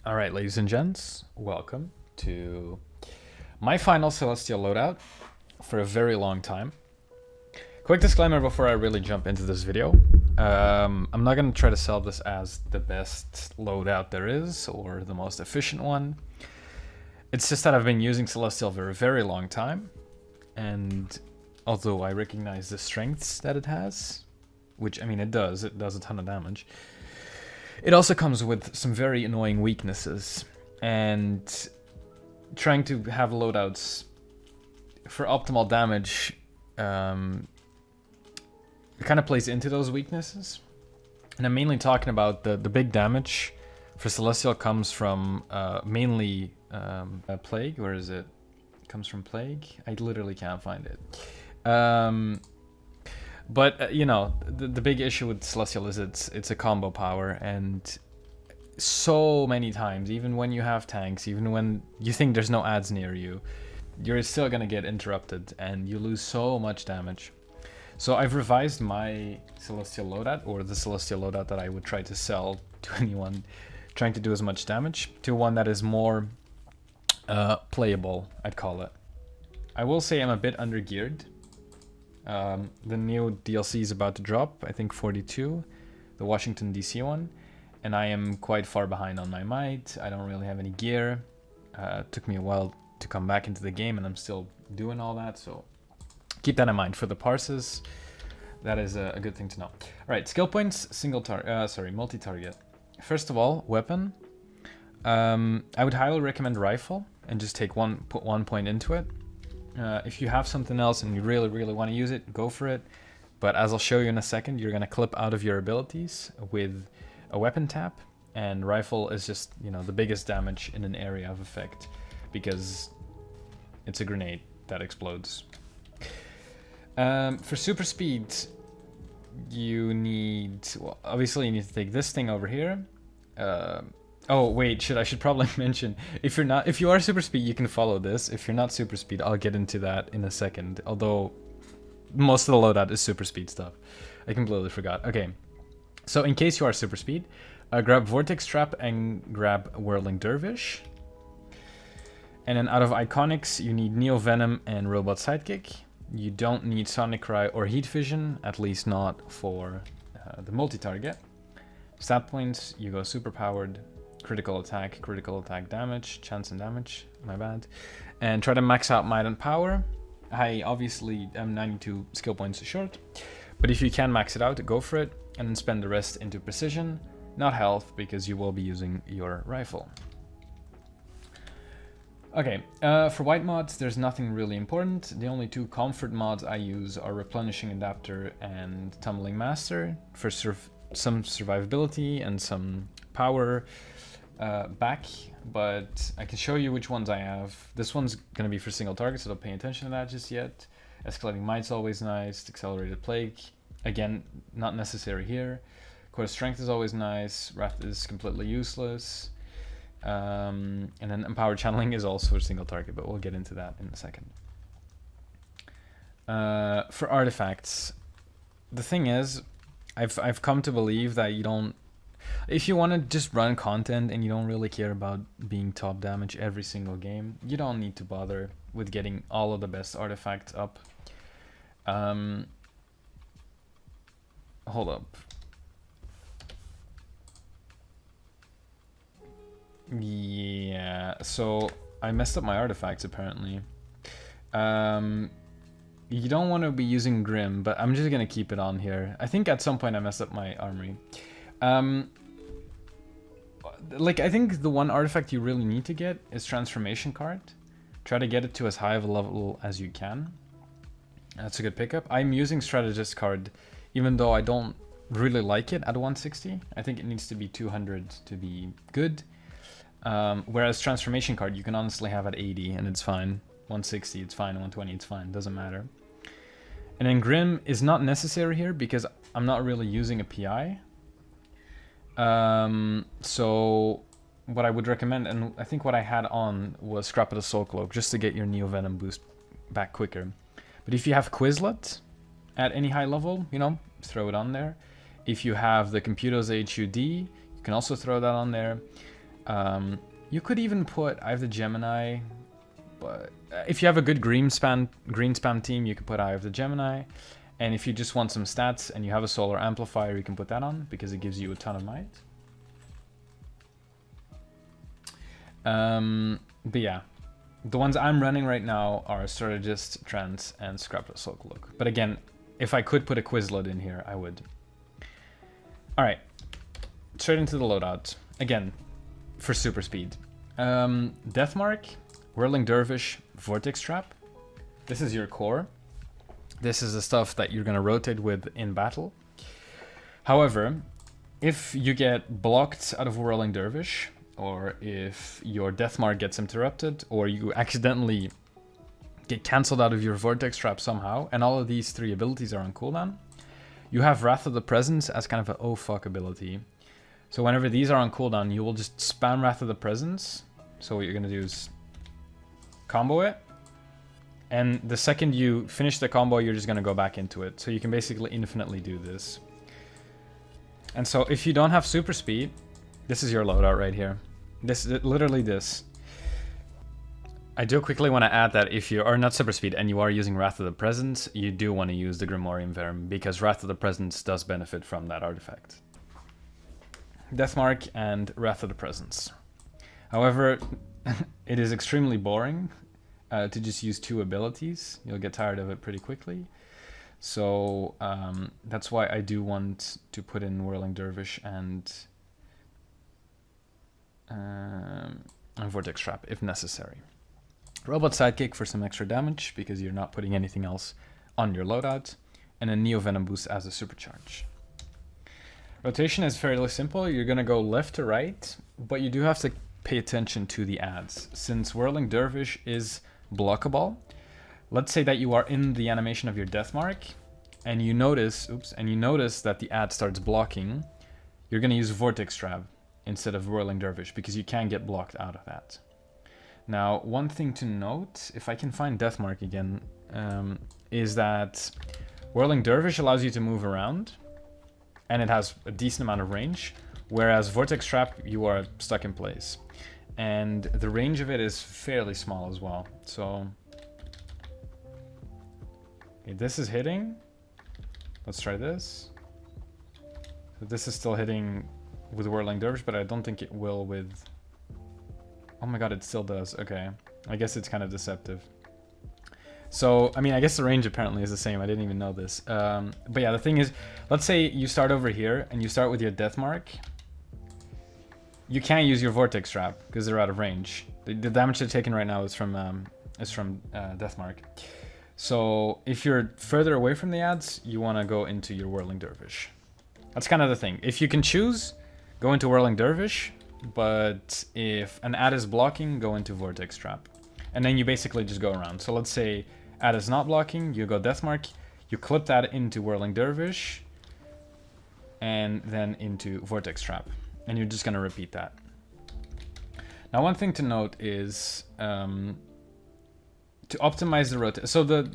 All right, ladies and gents, welcome to my final Celestial loadout for a very long time. Quick disclaimer before I really jump into this video. I'm not going to try to sell this as the best loadout there is or the most efficient one. It's just that I've been using Celestial for a very long time, and although I recognize the strengths that it has, which, I mean, it does a ton of damage, it also comes with some very annoying weaknesses, and trying to have loadouts for optimal damage kind of plays into those weaknesses. And I'm mainly talking about the big damage for Celestial comes from mainly Plague. Where is it? It comes from Plague? I literally can't find it. But you know, the big issue with Celestial is it's a combo power, and so many times, even when you have tanks, even when you think there's no ads near you, you're still gonna get interrupted and you lose so much damage. So I've revised my Celestial loadout, or the Celestial loadout that I would try to sell to anyone trying to do as much damage, to one that is more playable, I'd call it. I will say I'm a bit undergeared. The new DLC is about to drop, I think 42, the Washington DC one, and I am quite far behind on my might. I don't really have any gear. It took me a while to come back into the game, and I'm still doing all that, so keep that in mind for the parses. That is a good thing to know. All right, skill points, multi-target. First of all, weapon. I would highly recommend rifle and just put 1 point into it. If you have something else and you really want to use it, go for it. But as I'll show you in a second, you're going to clip out of your abilities with a weapon tap, and rifle is just, you know, the biggest damage in an area of effect because it's a grenade that explodes. For super speed, you need, well, obviously you need to take this thing over here. Oh wait, I should probably mention, if you are super speed, you can follow this. If you're not super speed, I'll get into that in a second. Although most of the loadout is super speed stuff. I completely forgot. Okay, so in case you are super speed, grab Vortex Trap and grab Whirling Dervish. And then out of iconics, you need Neo Venom and Robot Sidekick. You don't need Sonic Cry or Heat Vision, at least not for the multi-target. Stat points, you go super powered. Critical attack damage, chance and damage, my bad. And try to max out might and power. I obviously am 92 skill points short, but if you can max it out, go for it, and then spend the rest into precision, not health, because you will be using your rifle. Okay, for white mods, there's nothing really important. The only two comfort mods I use are Replenishing Adapter and Tumbling Master for some survivability and some power back, but I can show you which ones I have. This one's going to be for single targets, so don't pay attention to that just yet. Escalating Might's always nice. Accelerated Plague, again, not necessary here. Core Strength is always nice. Wrath is completely useless. And then Empowered Channeling is also a single target, but we'll get into that in a second. For artifacts, the thing is, I've come to believe that you don't, if you want to just run content and you don't really care about being top damage every single game, you don't need to bother with getting all of the best artifacts up. Hold up. Yeah, so I messed up my artifacts apparently. You don't want to be using Grim, but I'm just gonna keep it on here. I think at some point I messed up my armory. Like, I think the one artifact you really need to get is Transformation Card. Try to get it to as high of a level as you can. That's a good pickup. I'm using Strategist Card, even though I don't really like it at 160. I think it needs to be 200 to be good. Whereas Transformation Card, you can honestly have at 80 and it's fine. 160, it's fine. 120, it's fine. Doesn't matter. And then Grim is not necessary here because I'm not really using a PI. So what I would recommend, and I think what I had on was Scrap of the Soul Cloak, just to get your Neo Venom boost back quicker. But if you have Quizlet at any high level, you know, throw it on there. If you have the Computer's HUD, you can also throw that on there. You could even put, I have the Gemini, but if you have a good green spam team, you could put Eye of the Gemini. And if you just want some stats and you have a solar amplifier, you can put that on because it gives you a ton of might. But yeah, the ones I'm running right now are Strategist, Trance, and Scrap Soak Look. But again, if I could put a Quizlet in here, I would. Alright, straight into the loadout. Again, for super speed. Deathmark, Whirling Dervish, Vortex Trap. This is your core. This is the stuff that you're going to rotate with in battle. However, if you get blocked out of Whirling Dervish, or if your Deathmark gets interrupted, or you accidentally get cancelled out of your Vortex Trap somehow, and all of these 3 abilities are on cooldown, you have Wrath of the Presence as kind of an oh fuck ability. So whenever these are on cooldown, you will just spam Wrath of the Presence. So what you're going to do is combo it. And the second you finish the combo, you're just going to go back into it. So you can basically infinitely do this. And so if you don't have super speed, this is your loadout right here. This is literally this. I do quickly want to add that if you are not super speed and you are using Wrath of the Presence, you do want to use the Grimorium Verum because Wrath of the Presence does benefit from that artifact. Deathmark and Wrath of the Presence. However, it is extremely boring to just use 2 abilities. You'll get tired of it pretty quickly. So that's why I do want to put in Whirling Dervish and Vortex Trap if necessary. Robot Sidekick for some extra damage because you're not putting anything else on your loadout. And a Neo Venom boost as a supercharge. Rotation is fairly simple. You're going to go left to right, but you do have to pay attention to the adds. Since Whirling Dervish is blockable, let's say that you are in the animation of your Deathmark and you notice, that the ad starts blocking, you're going to use Vortex Trap instead of Whirling Dervish because you can get blocked out of that. Now, one thing to note, if I can find Deathmark again, is that Whirling Dervish allows you to move around and it has a decent amount of range, whereas Vortex Trap, you are stuck in place. And the range of it is fairly small as well. So, okay, this is hitting. Let's try this. So this is still hitting with Whirling Dervish, but I don't think it will with... Oh my god, it still does. Okay. I guess it's kind of deceptive. So, I mean, I guess the range apparently is the same. I didn't even know this. But yeah, the thing is, let's say you start over here and you start with your Deathmark. You can't use your Vortex Trap because they're out of range. The damage they're taking right now is from Deathmark. So if you're further away from the ads, you want to go into your Whirling Dervish. That's kind of the thing. If you can choose, go into Whirling Dervish. But if an ad is blocking, go into Vortex Trap. And then you basically just go around. So let's say ad is not blocking, you go Deathmark, you clip that into Whirling Dervish, and then into Vortex Trap. And you're just going to repeat that. Now, one thing to note is to optimize the rotation. So the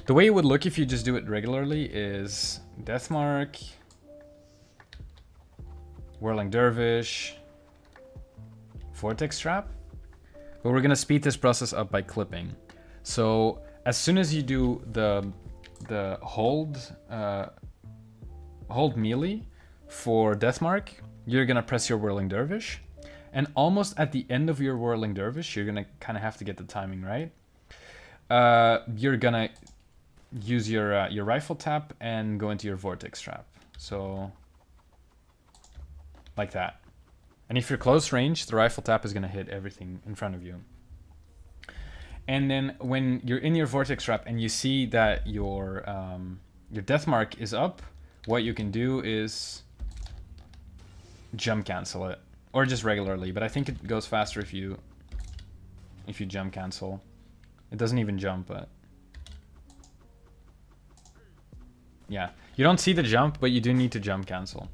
way it would look if you just do it regularly is Deathmark, Whirling Dervish, Vortex Trap. But we're going to speed this process up by clipping. So as soon as you do the hold melee for Deathmark, you're going to press your Whirling Dervish. And almost at the end of your Whirling Dervish, you're going to kind of have to get the timing right. You're going to use your rifle tap and go into your Vortex Trap. So like that. And if you're close range, the rifle tap is going to hit everything in front of you. And then when you're in your Vortex Trap and you see that your Deathmark is up, what you can do is jump cancel it, or just regularly. But I think it goes faster if you jump cancel. It doesn't even jump, but yeah, you don't see the jump, but you do need to jump cancel.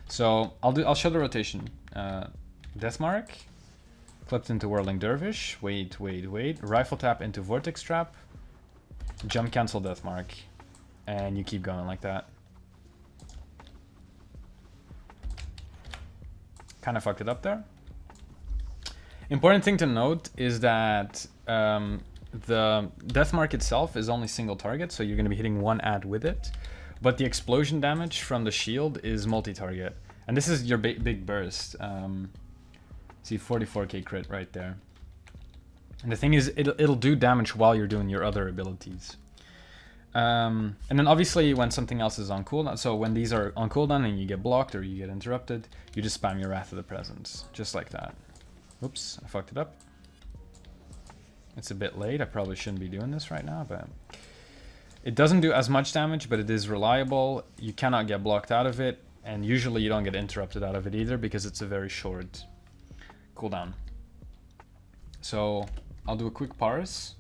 So I'll show the rotation. Deathmark, clipped into Whirling Dervish. Wait. Rifle tap into Vortex Trap. Jump cancel Deathmark, and you keep going like that. Kind of fucked it up there. Important thing to note is that the death mark itself is only single target, so you're going to be hitting one ad with it. But the explosion damage from the shield is multi-target. And this is your big burst. See, 44k crit right there. And the thing is, it'll do damage while you're doing your other abilities. And then obviously when something else is on cooldown, so when these are on cooldown and you get blocked or you get interrupted, you just spam your Wrath of the Presence, just like that. Oops, I fucked it up. It's a bit late, I probably shouldn't be doing this right now, but it doesn't do as much damage, but it is reliable. You cannot get blocked out of it, and usually you don't get interrupted out of it either because it's a very short cooldown. So I'll do a quick parse.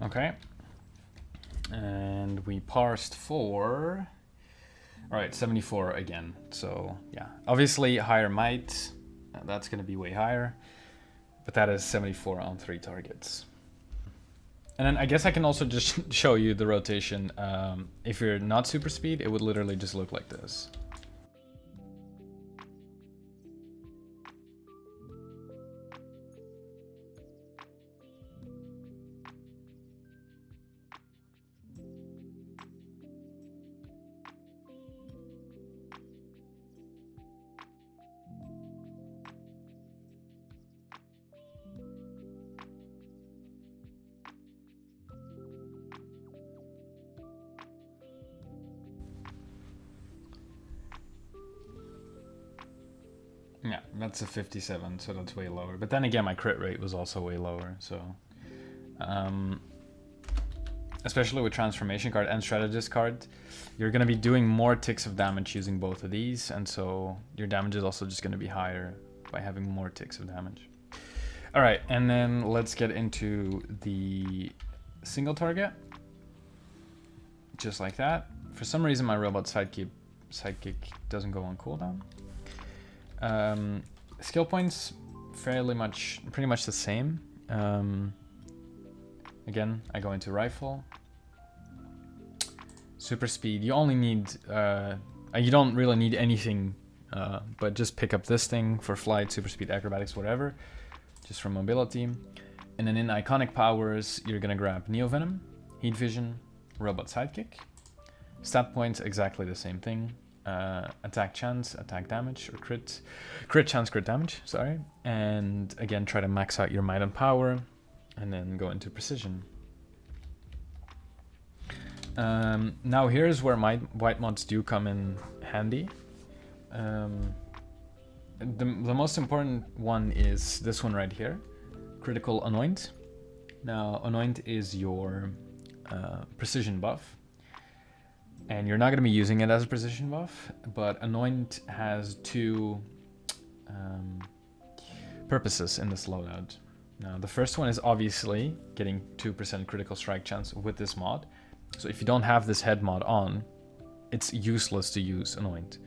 Okay, and we parsed for, all right, 74 again. So yeah, obviously higher might, that's going to be way higher, but that is 74 on 3 targets. And then I guess I can also just show you the rotation. If you're not super speed, it would literally just look like this. Yeah, that's a 57, so that's way lower. But then again, my crit rate was also way lower, so... especially with Transformation card and Strategist card, you're going to be doing more ticks of damage using both of these, and so your damage is also just going to be higher by having more ticks of damage. Alright, and then let's get into the single target. Just like that. For some reason, my robot sidekick doesn't go on cooldown. Skill points, pretty much the same. Again, I go into rifle. Super speed, you only need, you don't really need anything, but just pick up this thing for flight, super speed, acrobatics, whatever, just for mobility. And then in iconic powers, you're gonna grab Neo Venom, Heat Vision, Robot Sidekick. Stat points, exactly the same thing. Attack chance, attack damage, or crit chance, crit damage, sorry. And again, try to max out your might and power, and then go into precision. Now here's where my white mods do come in handy. The most important one is this one right here, Critical Anoint. Now, Anoint is your precision buff. And you're not going to be using it as a precision buff, but Anoint has 2 purposes in this loadout. Now, the first one is obviously getting 2% critical strike chance with this mod. So if you don't have this head mod on, it's useless to use Anoint.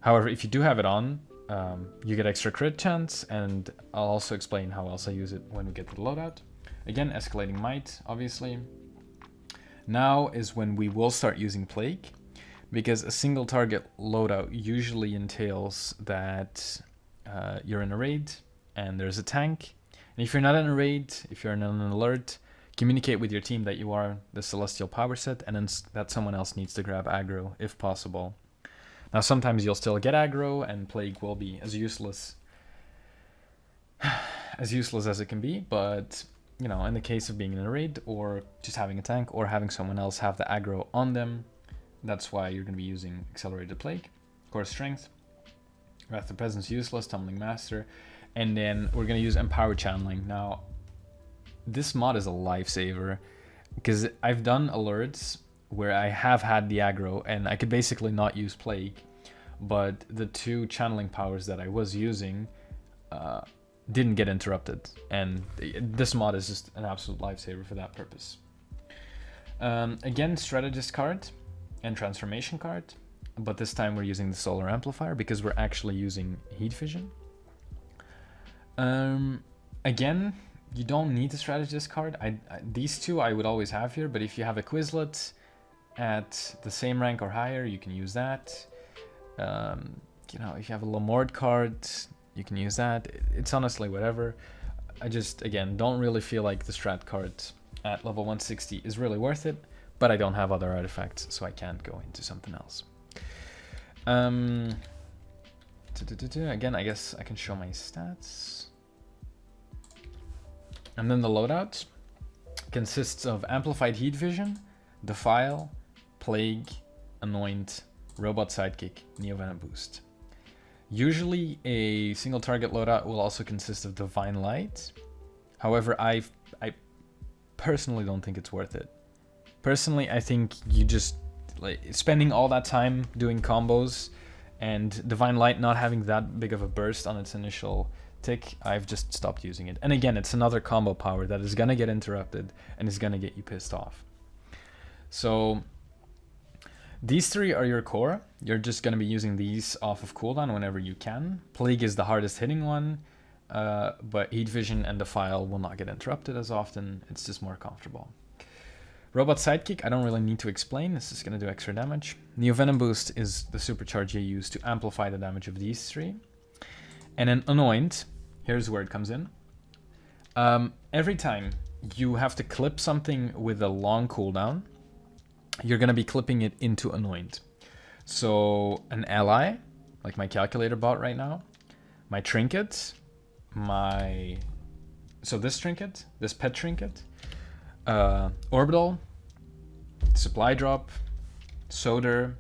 However, if you do have it on, you get extra crit chance, and I'll also explain how else I use it when we get to the loadout. Again, escalating might, obviously. Now is when we will start using Plague, because a single target loadout usually entails that you're in a raid and there's a tank. And if you're not in a raid, if you're in an alert, communicate with your team that you are the Celestial Power Set, and then that someone else needs to grab aggro if possible. Now sometimes you'll still get aggro, and Plague will be as useless as it can be, but you know, in the case of being in a raid or just having a tank or having someone else have the aggro on them, that's why you're going to be using Accelerated Plague. Core Strength, Wrath of Presence useless, Tumbling Master, and then we're going to use Empower Channeling. Now, this mod is a lifesaver because I've done alerts where I have had the aggro and I could basically not use Plague, but the 2 channeling powers that I was using didn't get interrupted, and this mod is just an absolute lifesaver for that purpose. Again, strategist card and transformation card, but this time we're using the solar amplifier because we're actually using heat vision. Again, you don't need the strategist card. These 2 I would always have here, but if you have a Quizlet at the same rank or higher, you can use that. You know, if you have a Lamord card, you can use that. It's honestly whatever. I just, again, don't really feel like the strat card at level 160 is really worth it, but I don't have other artifacts, so I can't go into something else. Again, I guess I can show my stats. And then the loadout consists of Amplified Heat Vision, Defile, Plague, Anoint, Robot Sidekick, Neo Venom Boost. Usually a single target loadout will also consist of Divine Light. However, I personally don't think it's worth it. Personally, I think you just like spending all that time doing combos and Divine Light not having that big of a burst on its initial tick, I've just stopped using it. And again, it's another combo power that is gonna get interrupted and is gonna get you pissed off. So these 3 are your core. You're just gonna be using these off of cooldown whenever you can. Plague is the hardest hitting one, but Heat Vision and Defile will not get interrupted as often. It's just more comfortable. Robot Sidekick, I don't really need to explain. This is gonna do extra damage. Neo Venom Boost is the supercharge you use to amplify the damage of these 3. And then Anoint, here's where it comes in. Every time you have to clip something with a long cooldown, you're going to be clipping it into Anoint. So an ally, like my calculator bot right now, my trinket, so this trinket, this pet trinket, orbital, supply drop, soda,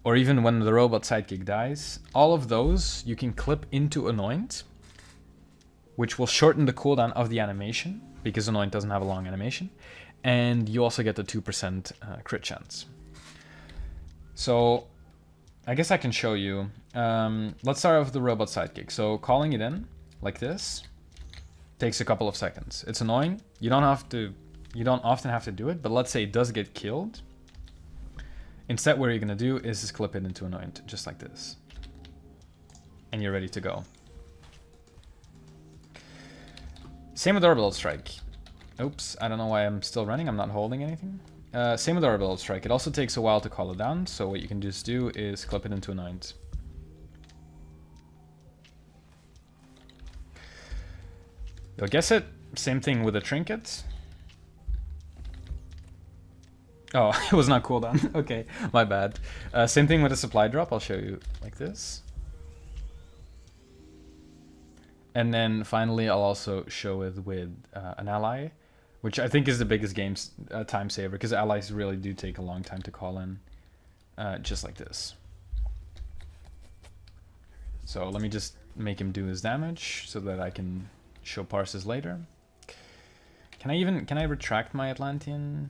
or even when the robot sidekick dies, all of those you can clip into Anoint, which will shorten the cooldown of the animation, because Anoint doesn't have a long animation, and you also get the 2% crit chance. So I guess I can show you. Let's start off with the robot sidekick. So calling it in like this takes a couple of seconds. It's annoying. You don't often have to do it, but let's say it does get killed. Instead, what you're gonna do is just clip it into Anoint, just like this. And you're ready to go. Same with Orbital Strike. Oops, I don't know why I'm still running, I'm not holding anything. Same with Orbital Strike, it also takes a while to call it down, so what you can just do is clip it into Anoint. You'll guess it, same thing with the trinket. Oh, it was not cooldown. Okay, my bad. Same thing with a supply drop. I'll show you like this. And then finally, I'll also show it with an ally, which I think is the biggest game time saver, because allies really do take a long time to call in, just like this. So let me just make him do his damage so that I can show parses later. Can I retract my Atlantean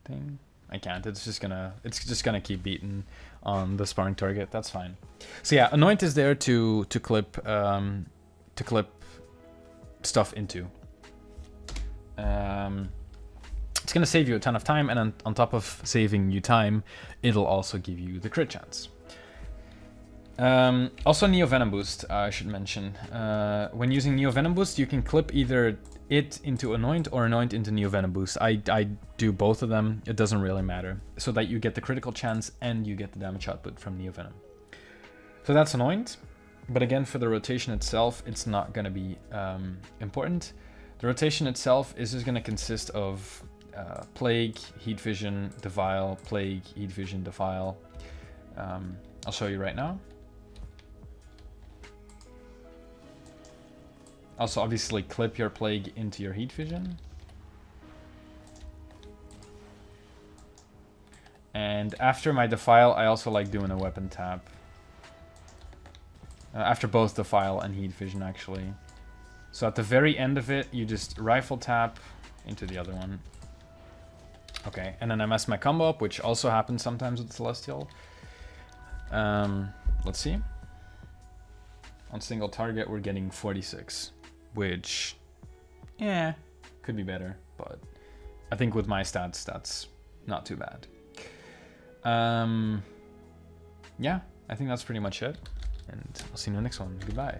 thing? I can't. It's just gonna keep beating on the sparring target. That's fine. So yeah, Anoint is there to clip stuff into. It's gonna save you a ton of time, and on top of saving you time, it'll also give you the crit chance. Also Neo Venom Boost, I should mention. When using Neo Venom Boost, you can clip either it into Anoint or Anoint into Neo Venom Boost. I do both of them, it doesn't really matter. So that you get the critical chance and you get the damage output from Neo Venom. So that's Anoint, but again, for the rotation itself, it's not gonna be important. The rotation itself is just gonna consist of Plague, Heat Vision, Defile, Plague, Heat Vision, Defile. I'll show you right now. Also, obviously, clip your Plague into your Heat Vision. And after my Defile, I also like doing a weapon tap. After both Defile and Heat Vision, actually. So at the very end of it, you just rifle tap into the other one. Okay, and then I messed my combo up, which also happens sometimes with Celestial. Let's see. On single target, we're getting 46, which, yeah, could be better, but I think with my stats, that's not too bad. Yeah, I think that's pretty much it, and I'll see you in the next one. Goodbye.